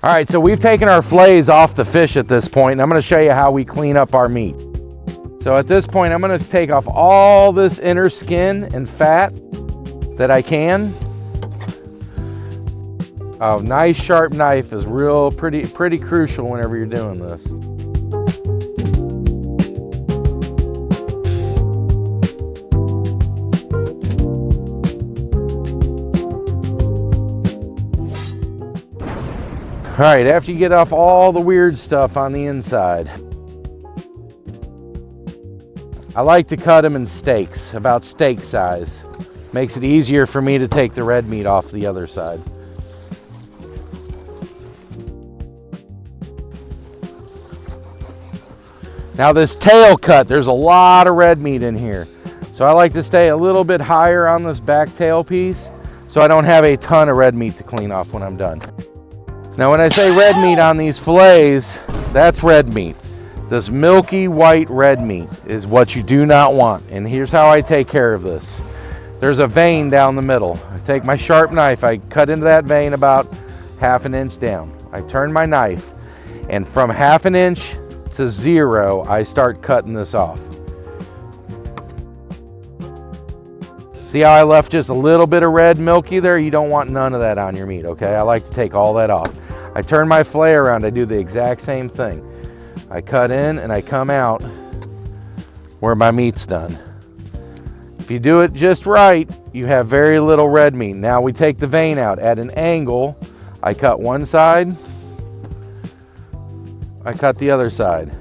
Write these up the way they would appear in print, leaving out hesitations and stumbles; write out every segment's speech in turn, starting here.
All right, so we've taken our fillets off the fish at this point, and I'm gonna show you how we clean up our meat. So at this point, I'm gonna take off all this inner skin and fat that I can. A nice sharp knife is pretty crucial whenever you're doing this. All right, after you get off all the weird stuff on the inside, I like to cut them in steaks, about steak size. Makes it easier for me to take the red meat off the other side. Now this tail cut, there's a lot of red meat in here. So I like to stay a little bit higher on this back tail piece so I don't have a ton of red meat to clean off when I'm done. Now when I say red meat on these fillets, that's red meat. This milky white red meat is what you do not want. And here's how I take care of this. There's a vein down the middle. I take my sharp knife, I cut into that vein about 1/2 inch down. I turn my knife, and from 1/2 inch to 0, I start cutting this off. See how I left just a little bit of red milky there? You don't want none of that on your meat, okay? I like to take all that off. I turn my fillet around, I do the exact same thing. I cut in and I come out where my meat's done. If you do it just right, you have very little red meat. Now we take the vein out at an angle. I cut one side, I cut the other side.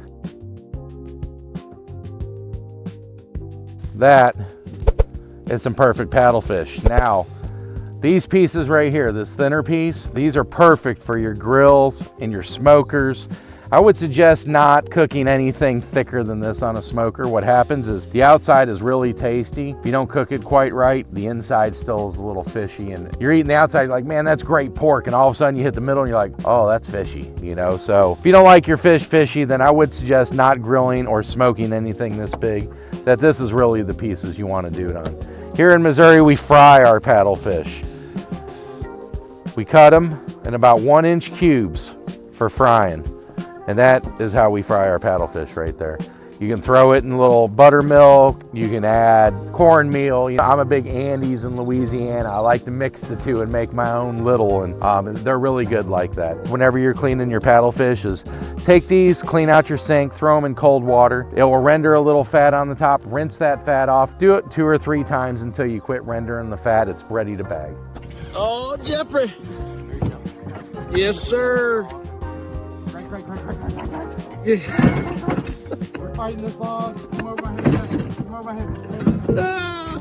That is some perfect paddlefish. Now, these pieces right here, this thinner piece, these are perfect for your grills and your smokers. I would suggest not cooking anything thicker than this on a smoker. What happens is the outside is really tasty. If you don't cook it quite right, the inside still is a little fishy, and you're eating the outside, you're like, man, that's great pork, and all of a sudden you hit the middle and you're like, oh, that's fishy, you know? So if you don't like your fish fishy, then I would suggest not grilling or smoking anything this big, that this is really the pieces you want to do it on. Here in Missouri, we fry our paddlefish. We cut them in about 1-inch cubes for frying. And that is how we fry our paddlefish right there. You can throw it in a little buttermilk. You can add cornmeal. You know, I'm a big Andes in Louisiana. I like to mix the two and make my own little, and they're really good like that. Whenever you're cleaning your paddlefish, is take these, clean out your sink, throw them in cold water. It will render a little fat on the top. Rinse that fat off. Do it 2 or 3 times until you quit rendering the fat. It's ready to bag. Oh, Jeffrey. Yes, sir. We're fighting this log. Come over my head. Come over my head. Ah.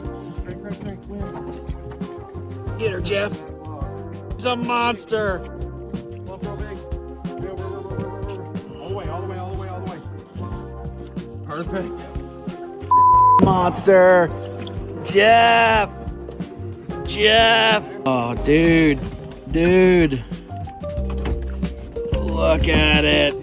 Get her, Jeff. He's a monster. Real big. All the way, all the way, all the way, all the way. Perfect. Monster. Jeff. Jeff. Oh, dude. Dude. Look at it.